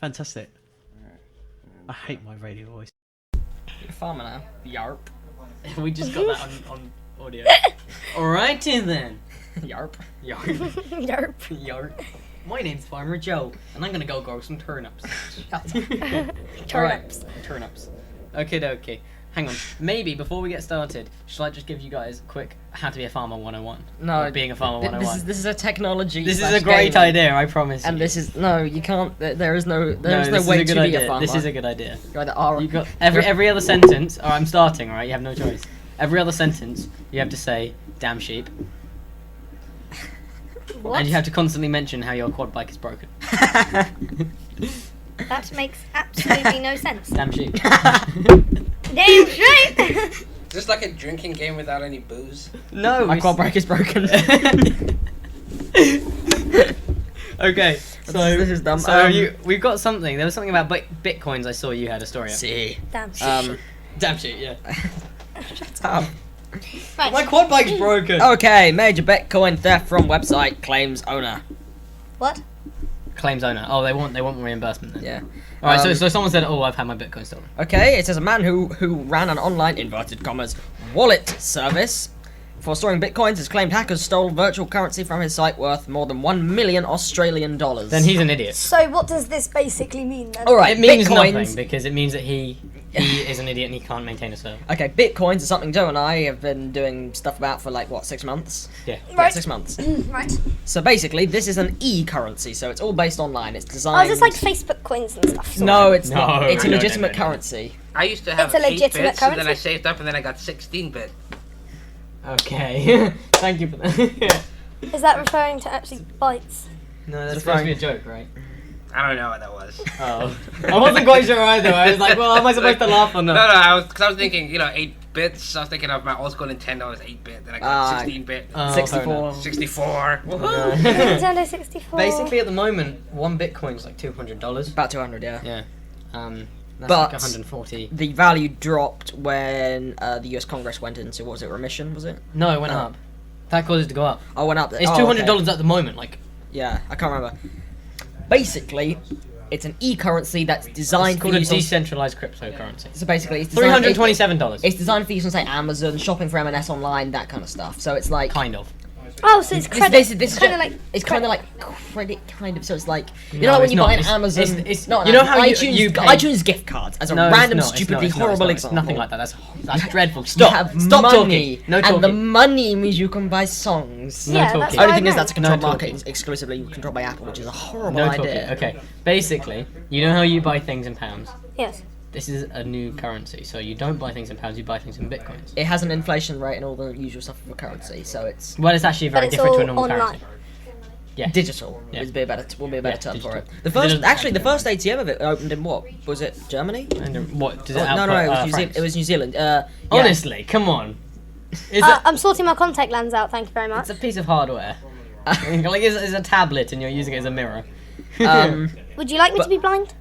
Fantastic. I hate my radio voice. You're a farmer now. Yarp. We just got that on audio. Alrighty then. Yarp. Yarp. Yarp. Yarp. My name's Farmer Joe, and I'm gonna go grow some turnips. Turnips. Alright, turnips. Okay. Hang on. Maybe before we get started, shall I just give you guys a quick how to be a farmer 101? No. Or being a farmer 101. This is a technology. This is a great idea, I promise. And you. this is you can't. There is no this way is a to good be idea. a farmer. This is a good idea. You're either R. You got every other sentence. Oh, I'm starting. All right, you have no choice. Every other sentence, you have to say "damn sheep," What? and you have to constantly mention how your quad bike is broken. That makes absolutely no sense. Damn sheep. Damn straight. Is this like a drinking game without any booze? No, My quad brake is broken. Okay, so This is dumb. So we've got something. There was something about bitcoins. I saw you had a story. Of. See. Damn straight. Damn sheep. Yeah. Shut up. Right. My quad bike's broken. Okay, major Bitcoin theft from website claims owner. What? Claims owner. Oh, they want reimbursement then. Yeah. All right. So someone said, "Oh, I've had my bitcoin stolen." Okay, it says a man who ran an online inverted commas wallet service for storing bitcoins has claimed hackers stole virtual currency from his site worth more than 1 million Australian dollars. Then he's an idiot. So what does this basically mean then? All right, It means bitcoins. nothing because it means that he is an idiot and he can't maintain a server. Okay, bitcoins is something Joe and I have been doing stuff about for like what 6 months. Yeah. Right. 6 months. Right. So basically, this is an e-currency, so it's all based online. It's Oh, designed. is this like Facebook coins and stuff? No, it's No, not. It's a no, legitimate no. currency. I used to have It's a 8 legitimate bits, and then I currency? saved up, and then I got 16-bit. Okay. Thank you for that. Is that referring to actually bytes? No, that's Just supposed to be a fine. joke, right? I don't know what that was. Oh. I wasn't quite sure either. I was like, well, am I supposed to laugh or No, not? I was thinking, 8 bits. I was thinking of my old school Nintendo was 8-bit, then I got 16-bit, Oh, 64. 64. Woohoo. Nintendo 64. Basically, at the moment, one bitcoin's like $200. About 200, yeah. Yeah. That's But- like 140. The value dropped when the US Congress went into, what was it, remission, was it? No, it went Oh. up. That caused it to go up. Oh, it went up. It's oh, $200 okay. at the moment. Like, Yeah, I can't remember. Basically, it's an e-currency that's designed it's for called a use on... decentralized cryptocurrency. So basically, it's designed, $327. it's designed for use on, say, Amazon, shopping for M&S online, that kind of stuff. So it's like... Kind of. Oh, so it's credit. This it's is kind of like. it's kind of like credit, kind of. So it's like you No, know like when it's you not. buy an It's- Amazon, it's- not you know an how you- iTunes, you pay- iTunes gift cards as a No, random, it's not, stupidly it's not, horrible it's example. nothing like that. That's dreadful. You Stop. have Stop money, talking. No and the talking. money means you can buy songs. No Yeah, talking. that's Only what thing I is that's a meant. controlled No market talking. exclusively controlled by Apple, which is a horrible No talking. idea. Okay. Basically, you know how you buy things in pounds? Yes. This is a new currency, so you don't buy things in pounds, you buy things in bitcoins. It has an inflation rate and all the usual stuff of a currency, so it's Well, it's actually very But it's different to a all normal online. currency. Yeah. digital. Yeah. Would be a better term digital. for it. The Digital- the first ATM of it opened in what was it? Germany? And what does it Oh, output? no, it was, New France? it was New Zealand. Yeah. Honestly, come on. Is I'm sorting my contact lens out. Thank you very much. it's a piece of hardware. Like it's a tablet and you're using it as a mirror. Would you like me to be blind?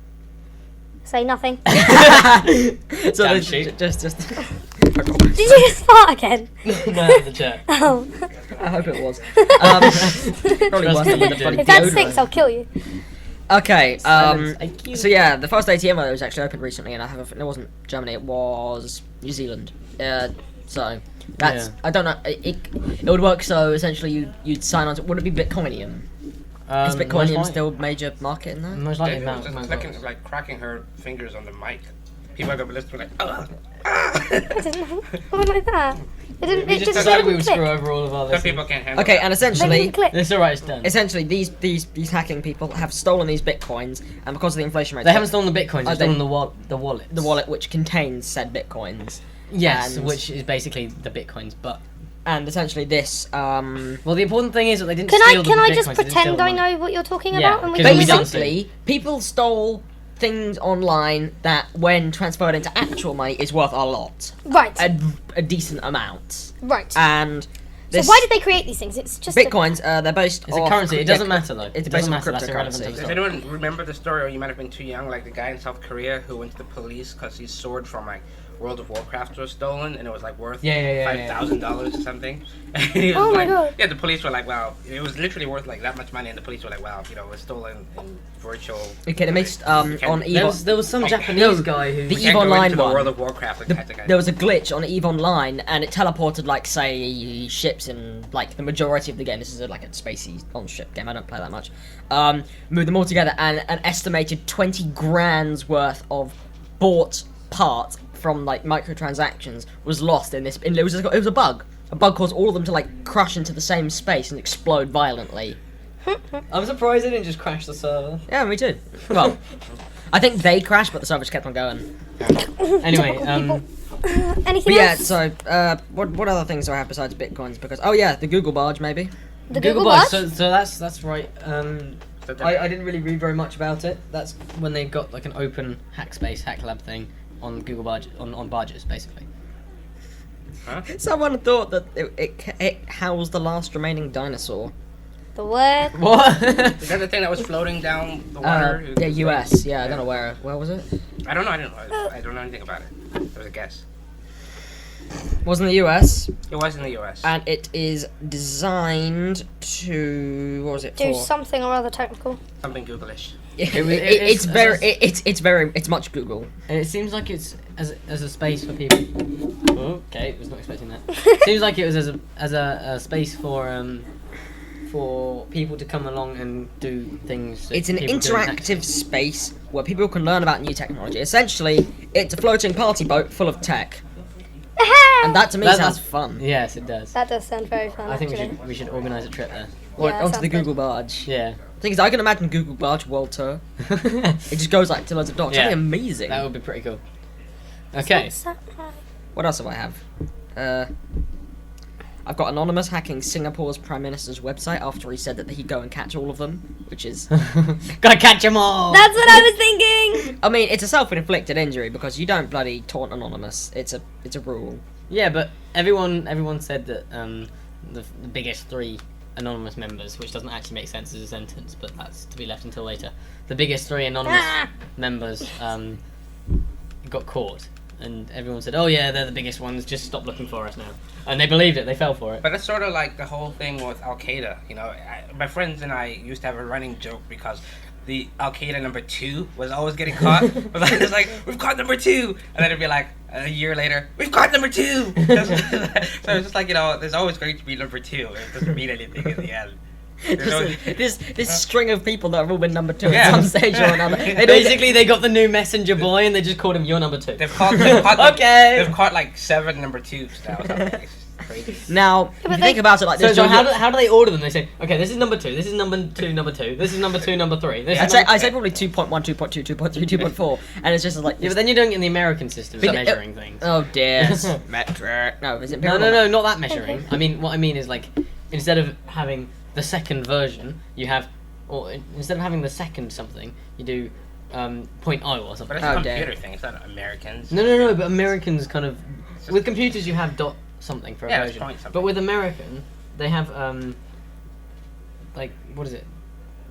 Say nothing. so Damn the- sheep. just Did you just fart again? No, that's a chair. Oh. I hope it was. Probably Trust was me, with you the did. bloody If that deodorant. stinks, I'll kill you. Okay, Silence, IQ. so yeah, the first ATM was actually opened recently, and it wasn't Germany, it was New Zealand. So that's Yeah. I don't know. It would work. So essentially, you'd sign on. Would it be Bitcoinium? Is Most Bitcoinium likely- still major market in there? Most likely, It was just Mount clicking, like cracking her fingers on the mic. People are gonna be listening like, ugh. I didn't know. What like that? It didn't. We It just just decided we didn't would click. screw over all of our Some listeners. people can't handle Okay, that. and They essentially, didn't click. It's alright, it's done. essentially these hacking people have stolen these bitcoins, and because of the inflation rate, They haven't stolen the bitcoins, Oh, they've they- stolen the wallet. the wallet which contains said bitcoins. Yes, and- which is basically the bitcoins, but... And essentially this, Well, the important thing is that they didn't Can steal I the can I bitcoins, just they didn't steal pretend the I money. know what you're talking Yeah, about? And we 'cause can we use don't it? see. basically people stole things online that, when transferred into actual money, is worth a lot, Right. a decent amount, Right. and So this why did they create these things? It's just bitcoins they're based It's a off currency, it yeah, doesn't matter though. it's It based doesn't on matter, that's irrelevant to the cryptocurrency. Does story. anyone remember the story, or you might have been too young, like the guy in South Korea who went to the police because he soared from like World of Warcraft was stolen, and it was like worth Yeah. $5,000 or something. And he was Oh my like, God. yeah, the police were like, wow, it was literally worth like that much money, and the police were like, wow, you know, it was stolen in virtual. Okay, they made on There was some Japanese guy who. the You can't EVE go Online into the one. World of Warcraft and catch a guy. There was a glitch on EVE Online, and it teleported like say ships in like the majority of the game. This is like a spacey on-ship game. I don't play that much. Moved them all together, and an estimated 20 grand's worth of bought parts from like microtransactions was lost in this. It was a bug. A bug caused all of them to like crush into the same space and explode violently. I'm surprised they didn't just crash the server. Yeah, me too. Well, I think they crashed, but the server just kept on going. Anyway, Anything But yeah, else? so what other things do I have besides bitcoins? Because the Google barge maybe. The Google Google Buzz. Buzz? So that's right. I didn't really read very much about it. That's when they got like an open hack lab thing on Google Barge on barges basically. Huh? Someone thought that it housed the last remaining dinosaur. The word. What? Is that the thing that was floating down the water? Yeah, US. Yeah, I don't know where was it? I don't know. I don't know anything about it. It was a guess. Wasn't the US, It was in the U.S. and it is designed to what was it Do for? something or other technical. Something Googlish. It's much Google. And it seems like it's as a space for people. Oh, okay, was not expecting that. Seems like it was as a space for people to come along and do things. that It's an people do in hack interactive space where people can learn about new technology. Essentially, it's a floating party boat full of tech, and that to me sounds fun. Yes, it does. That does sound very fun. I think actually. we should organise a trip there. Like, Yeah, onto sounds the good. Google barge. Yeah. Thing is, I can imagine Google barge world tour. It just goes like to loads of docks. Yeah. That'd be amazing. That would be pretty cool. Okay. What else have I have? I've got Anonymous hacking Singapore's Prime Minister's website after he said that he'd go and catch all of them, which is... Gotta catch them all. That's what I was thinking. I mean, it's a self-inflicted injury because you don't bloody taunt Anonymous. It's a rule. Yeah, but everyone said that the biggest three anonymous members, which doesn't actually make sense as a sentence, but that's to be left until later. The biggest three anonymous members got caught, and everyone said, "Oh yeah, they're the biggest ones. Just stop looking for us now." And they believed it. They fell for it. But it's sort of like the whole thing with Al Qaeda. You know, my friends and I used to have a running joke because the Al Qaeda number 2 was always getting caught. But it's like, we've caught number 2, and then it'd be like a year later, we've caught number 2. So it's just like, you know, there's always going to be number 2. It doesn't mean anything in the end. This string of people that have all been number 2 Yeah. at some stage or another. Basically, they got the new messenger boy, and they just called him your number 2. They've caught Okay. They've caught like 7 number 2s now. So it's crazy. Now, if you think about it like this, So John, how do they order them? They say, okay, this is number 2, this is number 2, number 2, this is number 2, number 3. This is I'd say probably 2.1, 2.2, 2.3, 2.4, and it's just like... Yeah, but then you're doing it in the American system, But- measuring things. Oh dear. Metric. No, is it No, not that measuring. I mean, what I mean is like, instead of having the second version, you have, or instead of having the second something, you do .0 or But something. it's a Oh, computer damn. thing. It's not Americans. No, but Americans kind of, with computers you have dot something for a Yeah, it's version, point something. but with American they have like what is it?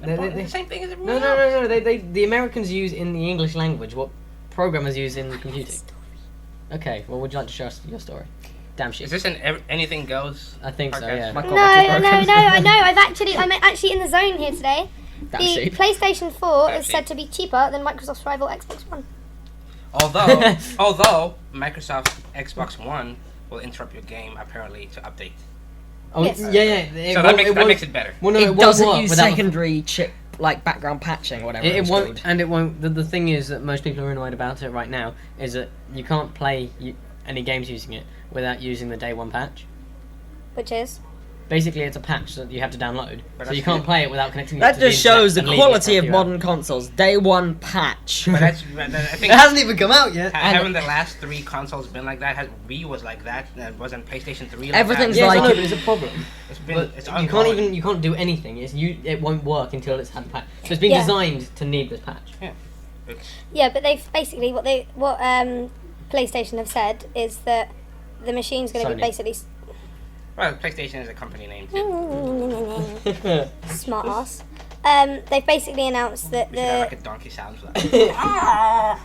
The same thing as everyone No. else. The Americans use in the English language what programmers use in computing. Okay, well, would you like to share us your story? Damn shit. Is this an anything goes? I think so. podcast? Yeah. My No, clock is no, broken. no, I know. I'm actually in the zone here today. Damn The sheep. PlayStation 4 Damn is said sheep. to be cheaper than Microsoft's rival Xbox One. Although Microsoft Xbox One will interrupt your game apparently to update. Oh, Yes. yeah. So that makes it better. Well, no, It won't doesn't work use without the- secondary chip, like background patching, whatever It it's won't, called. and it won't. The thing is that most people are annoyed about it right now is that you can't play any games using it without using the day one patch. Which is? Basically, it's a patch that you have to download, But so you that's can't good. play it without connecting. it That to the just shows the internet and leaving it quality for a of few modern hours. consoles. Day one patch. But I think It hasn't even come out yet. haven't the last 3 consoles been like that? Wii was like that, and it wasn't PlayStation 3 like Everything's that. Yeah, like- I know, but it's a problem. It's been But it's you ongoing. you can't do anything. It won't work until it's had the patch. So it's been Yeah. designed to need this patch. It's, Yeah, but they've basically what PlayStation have said is that the machine's going to be Sony. basically well, PlayStation is a company name too. smart ass. they've basically announced that We should have like the a donkey sound for that.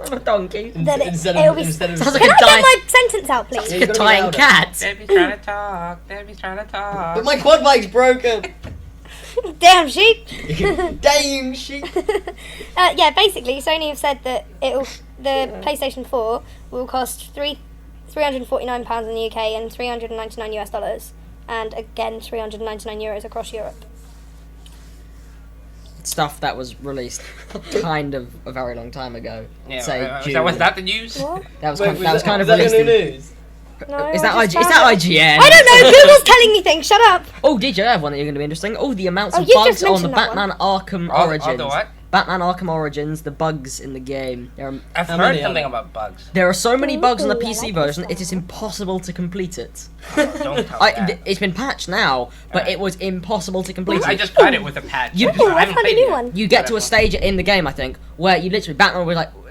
I'm a donkey. that Instead it'll of be. instead of Sounds like Can a I dying- get my sentence out, please? Yeah, you gotta be dying louder. cat. Debbie's trying to talk. Debbie's trying to talk. But my quad bike's broken. Damn sheep. Dang sheep. Yeah, basically, Sony have said that the PlayStation 4 will cost £349 in the UK and $399 and again €399 across Europe. Stuff that was released kind of a very long time ago. Yeah, Say was June. that the news? What? That was Wait, kind, that was kind of was that released. your new In, news? No, is I that just IG? Is found that it. IGN? I don't know. Google's telling me things. Shut up. Oh, DJ, I have one that you're going to be interesting. Oh, the amounts Oh, of you bugs just on the mentioned that Batman Arkham All Origins. the what? Batman Arkham Origins, the bugs in the game. I've How heard many are something there? about bugs. There are so many bugs on the Ooh, I PC like version, this it is one. impossible to complete it. Don't tell that. It's been patched now, but Alright. it was impossible to complete I it. just got it with a patch. You- I Oh, I've haven't had a played new it one. You get to a stage in the game, I think, where you literally Batman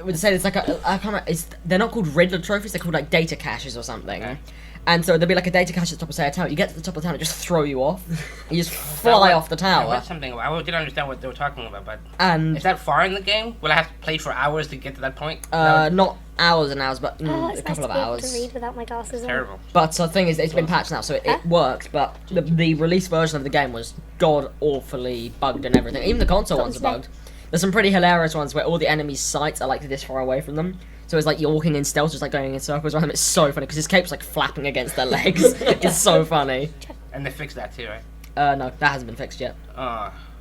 would say there's like I can't remember. They're not called Riddler trophies. They're called like data caches or something. Okay. And so there'll be like a data cache at the top of say a tower. You get to the top of the tower, and it just throw you off. You just That fly was- off the I tower. read something. I didn't understand what they were talking about, but And is that far in the game? Will I have to play for hours to get to that point? That was not hours and hours, but Oh, a it's nice couple to of be able hours. to read without my glasses on. terrible. But the thing is, it's been patched now, so Huh? it works. But the release version of the game was god awfully bugged and everything. Even the console ones are bugged. There's some pretty hilarious ones where all the enemies' sights are like this far away from them. So it's like you're walking in stealth, just like going in circles around them. It's so funny because his cape's like flapping against their legs. It's so funny. And they fixed that too, right? No, that hasn't been fixed yet.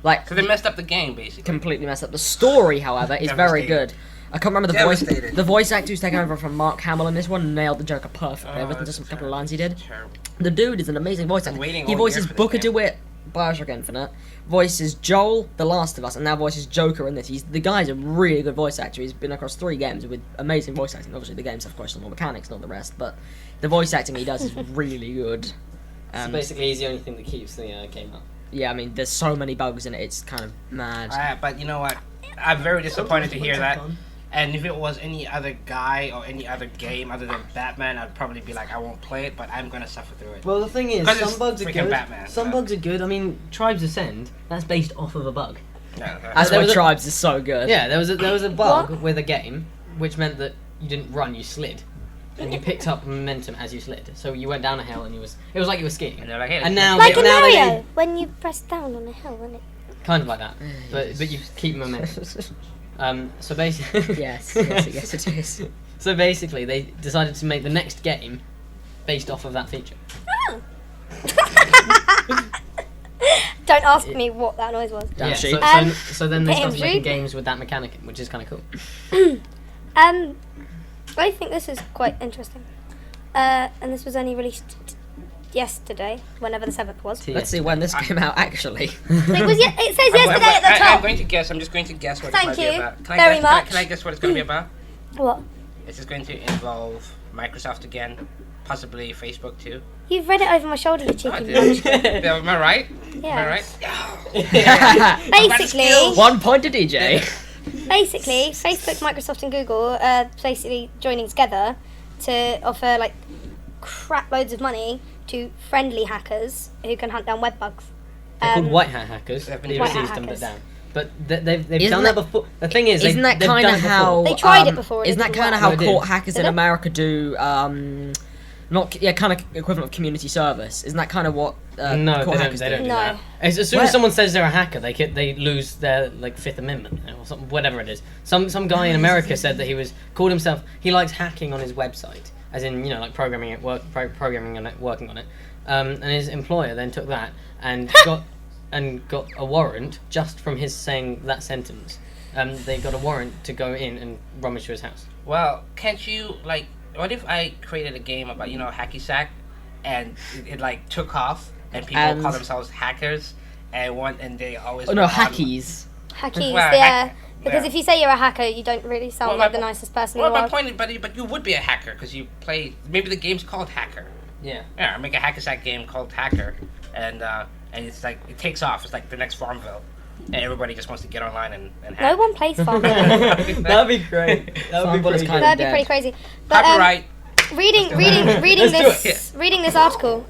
Like, So they messed up the game, basically. completely messed up. The story, however, is very Devastated. good. I can't remember the voice. Devastated. The voice actor who's taken over from Mark Hamill in this one nailed the Joker perfectly. Oh, Other than just a that's couple of lines he did. Terrible. The dude is an amazing voice actor. waiting He all voices year for this Booker game. DeWitt, Bioshock Infinite. Voices Joel, The Last of Us, and now voices Joker in this. The guy's a really good voice actor. He's been across 3 games with amazing voice acting. Obviously, the games have questionable mechanics, not the rest, but the voice acting he does is really good. So And basically, he's the only thing that keeps the game up. yeah, I mean, there's so many bugs in it. It's kind of mad. But you know what? I'm very disappointed to hear that. And if it was any other guy or any other game other than Batman, I'd probably be like, I won't play it, but I'm gonna suffer through it. Well, the thing is, 'Cause it's some bugs are freaking good. Batman, Some so- bugs are good. I mean, Tribes Ascend. That's based off of a bug. Yeah, That's there why was a- Tribes is so good. Yeah, there was a bug What? with a game, which meant that you didn't run, you slid, and you picked up momentum as you slid. So you went down a hill, and it was like you were skiing. And they're like, hey, And let's- now Like they, in now Mario, when you press down on a hill, isn't it? they kind of like that, but you keep momentum. So basically, yes, yes, it is. So basically, they decided to make the next game based off of that feature. Don't ask me what that noise was. Damn Yeah, sheep. so then they Damn started making sheep. games with that mechanic, which is kind of cool. I think this is quite interesting. And this was only released yesterday, whenever the 7th was. Let's see when this came out actually. It was. It says I'm- yesterday at the I'm top. going to guess. I'm just going to guess what Thank it might you be about. Can I very guess, much. Can I guess what it's going to be about? What? Is this going to involve Microsoft again? Possibly Facebook too? You've read it over my shoulder, you Oh, I cheeky did. bitch. Am I right? Am I Yeah. right? Basically, 1 point to DJ. Facebook, Microsoft, and Google are basically joining together to offer like crap loads of money to friendly hackers who can hunt down web bugs. They're called white hat hackers. They've been They White hat received them hackers. down. But they've Isn't done that before. The thing is, Isn't that they've kind of done it how before. They tried it before and Isn't it that didn't kind of work. how No, it court did. hackers Did in it? America do? Kind of equivalent of community service. Isn't that kind of what No, court they hackers don't do No. that. As soon Where- as someone says they're a hacker, they lose their like Fifth Amendment or something, whatever it is. Some guy in America said that called himself. He likes hacking on his website, as in like programming it, programming on it, working on it. And his employer then took that and got a warrant just from his saying that sentence. They got a warrant to go in and rummage through his house. Well, can't you, like, what if I created a game about, hacky sack, and it like took off, and people And- call themselves hackers, and they always... Oh no, on- hackies. Hackies, Well, yeah. hack- Because yeah. if you say you're a hacker, you don't really sound Well, like my the po- nicest person Well, in the my world. point is, but you would be a hacker, because you play, maybe the game's called Hacker. Yeah. Yeah, I make a hacky sack game called Hacker, and it's like, it takes off, it's like the next Farmville. And everybody just wants to get online and No hack. one plays Farmville. That'd be great. That would be Farmville is pretty kind good. That'd be dead. pretty crazy. But Copyright. reading Let's do this it. reading this article.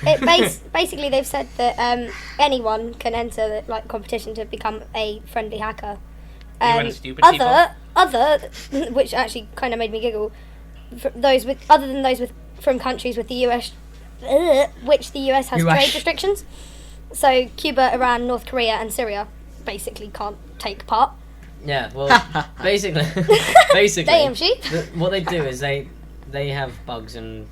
Basically they've said that anyone can enter the competition to become a friendly hacker. Even stupid Other, which actually kind of made me giggle. Those from countries with the US, which the US has trade restrictions. So Cuba, Iran, North Korea, and Syria basically can't take part. Yeah, well, basically, Damn sheep. What they do is they have bugs and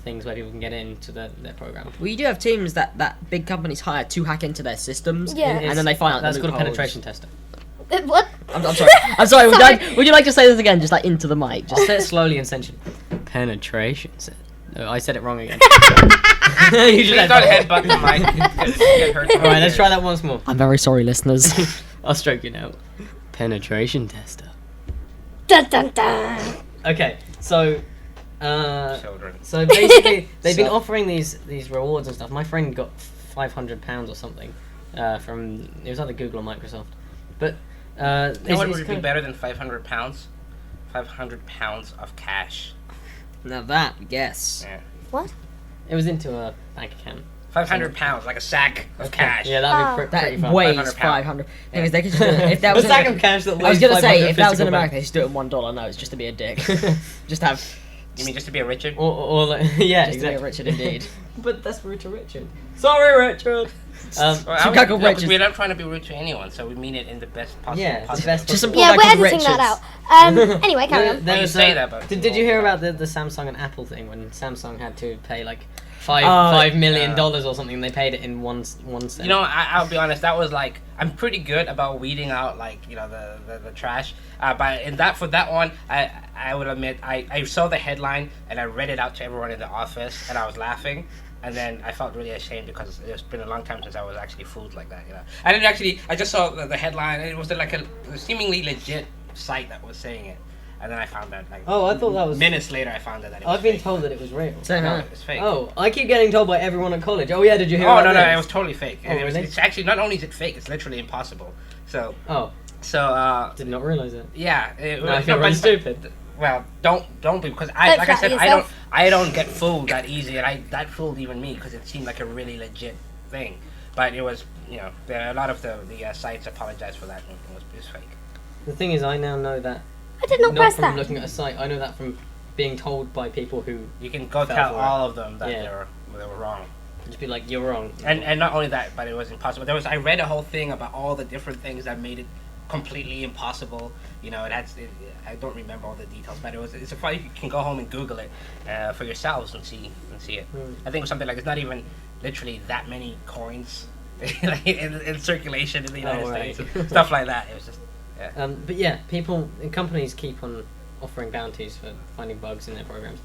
things where people can get into their program. Well, you do have teams that big companies hire to hack into their systems, Yeah. and then they find out That's the called a loopholes. penetration tester. What? I'm sorry. I'm sorry. Would you like to say this again, just like into the mic? Just Just say it slowly and sensually. Penetration. No, I said it wrong again. You should Please don't headbutt the mic. Get hurt. Alright, let's try that once more. I'm very sorry, listeners. I'll stroke you now. Penetration tester. Dun dun dun. Okay, so Children. so basically they've been So- offering these rewards and stuff. My friend got £500 or something from it was either Google or Microsoft, but You know what it's would be kind of- better than £500? £500 of cash. Now that, yes. Yeah. What? It was into a bank account. £500, like a sack of cash. Yeah, that'd be Oh. pretty That fun. weighs 500 500. Thing is, they could just do it, if that A was sack in, of cash that weighs I was gonna say, if that was in 500 America, they should do it in $1. No, it's just to be a dick. Just have, You mean just to be a Richard? or like, yeah, just exactly. to be a Richard indeed. But that's rude to Richard. Sorry, Richard. Well, Chicago Richards. we're not trying to be rude to anyone, so we mean it in the best possible. Yeah, the possible best way. Just some Yeah, poor we're guy called editing that Richards. out. Anyway, carry on. There you was say a- that, but did you hear about the Samsung and Apple thing when Samsung had to pay like $5 Oh, million or something? They paid it in one cent. You know, I'll be honest. That was like I'm pretty good about weeding out like the trash. But for that one, I would admit I saw the headline and I read it out to everyone in the office and I was laughing. And then I felt really ashamed because it's been a long time since I was actually fooled like that. I didn't actually. I just saw the headline and it was like a seemingly legit site that was saying it. And then I found out like Oh, I thought that was. minutes later I found out that it was I've been fake. told that it was real. Same No, here. it's fake. Oh, I keep getting told by everyone at college. Oh yeah, did you hear? Oh about no, this? it was totally fake. Oh, really? It's actually not only is it fake, it's literally impossible. So Oh, did did not realize it. yeah. No, I feel really stupid. Well, don't be because Don't like I flatter said, yourself. I don't get fooled that easy, and that fooled even me because it seemed like a really legit thing, but it was a lot of the sites apologized for that. And it was fake. The thing is, I now know that I did not press from that. looking at a site. I know that from being told by people who You can go Fell tell for it. all of them that Yeah. they were wrong. just be like, "You're wrong." And not only that, but it was impossible. I read a whole thing about all the different things that made it completely impossible. I don't remember all the details, but it's a fun. You can go home and Google it for yourselves and see it. I think it was something like it's not even literally that many coins like, in circulation in the United right. States, stuff like that. It was just But yeah, companies keep on offering bounties for finding bugs in their programs.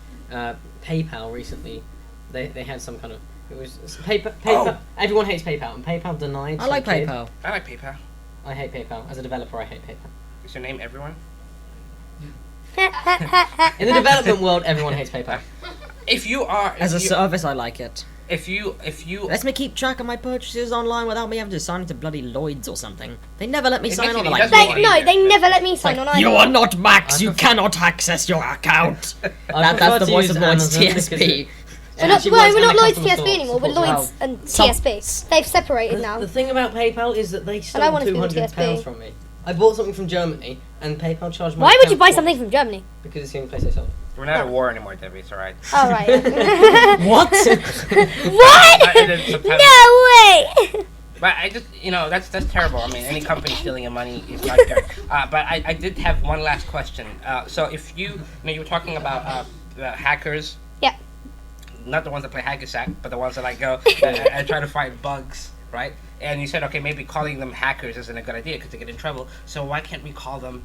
PayPal recently, they had some kind of PayPal. Oh. Everyone hates PayPal, and PayPal denied. I some like kid- PayPal. I like PayPal. I hate PayPal. As a developer, I hate PayPal. Is your name everyone? In the development world, everyone hates PayPal. If you are As a service, I like it. if you Lets me keep track of my purchases online without me having to sign into bloody Lloyd's or something. They never let me It sign makes on. it- They're it like, doesn't- No, they never let me sign on either. you are not Max. I You prefer- cannot access your account. I prefer That's the to voice use of Lloyd's Amazon because TSP. it We're not, actually well, works we're and not the Lloyd's customer TSB anymore. We're support Lloyd's and Some- TSB. They've separated now. The thing about PayPal is that they I stole wanna be with £200 TSB. from me. I bought something from Germany, and PayPal charged my Why would you account buy twice something from Germany? Because it's the only place they sold. We're not at war anymore, Debbie. It's alright. Oh, right. What? What? And then sometimes- No way! But I just, that's terrible. I mean, any company stealing your money is not good. But I did have one last question. So if you were talking about hackers. Yeah. Not the ones that play hack-a-sack, but the ones that like go and try to find bugs, right? And you said, okay, maybe calling them hackers isn't a good idea because they get in trouble. So why can't we call them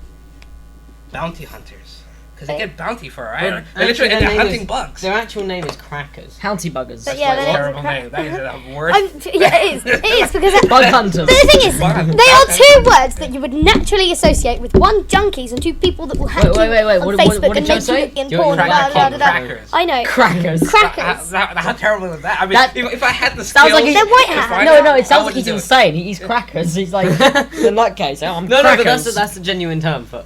bounty hunters? Because they get bounty for it, right? They're literally their they're name hunting is- bugs. Their actual name is Crackers. Hounty buggers. But yeah, That's their a names are terrible name. That is the worst. Yeah, it is. It is because Bug hunters. But the thing is, Bug hunters. they are two words that you would naturally associate with one junkies and two people that will hack Wait, you wait, on what Facebook did and you make say? you look in You're porn. crack- Blah, blah, blah, blah. crackers. I know. Crackers. Crackers. How terrible is that? I mean, That- if I had the Sounds like skills he's- They're white to hat. find No, out, no, I it sounds like wouldn't he's do it. insane. He eats crackers. He's like, in that case, I'm No, crackers. but that's a genuine term for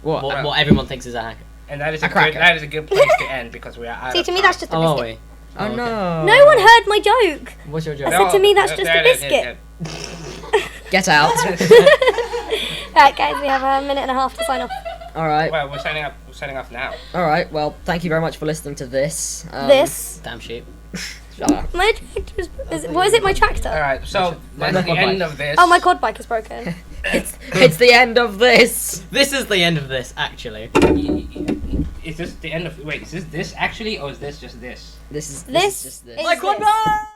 What? what everyone thinks is a hacker. And that is A a cracker. good place to end because we are out See, of to me, time. that's just a Oh, are biscuit. we? Oh okay. no. No one heard my joke. What's your I joke? said to me that's just there a it is, biscuit. Get out. Right, guys, we have a minute and a half to sign off. All right. Well, we're signing up. We're signing off now. All right. Well, thank you very much for listening to this. This. Damn sheep. Shut up. My tractor what is it? My tractor? All right. So that's my the quad end bike. of this. Oh, my quad bike is broken. It's the end of this. This is the end of this, actually. Is this the end of? Wait, is this actually, or is this just this? This is This just this. is My quad this. bike!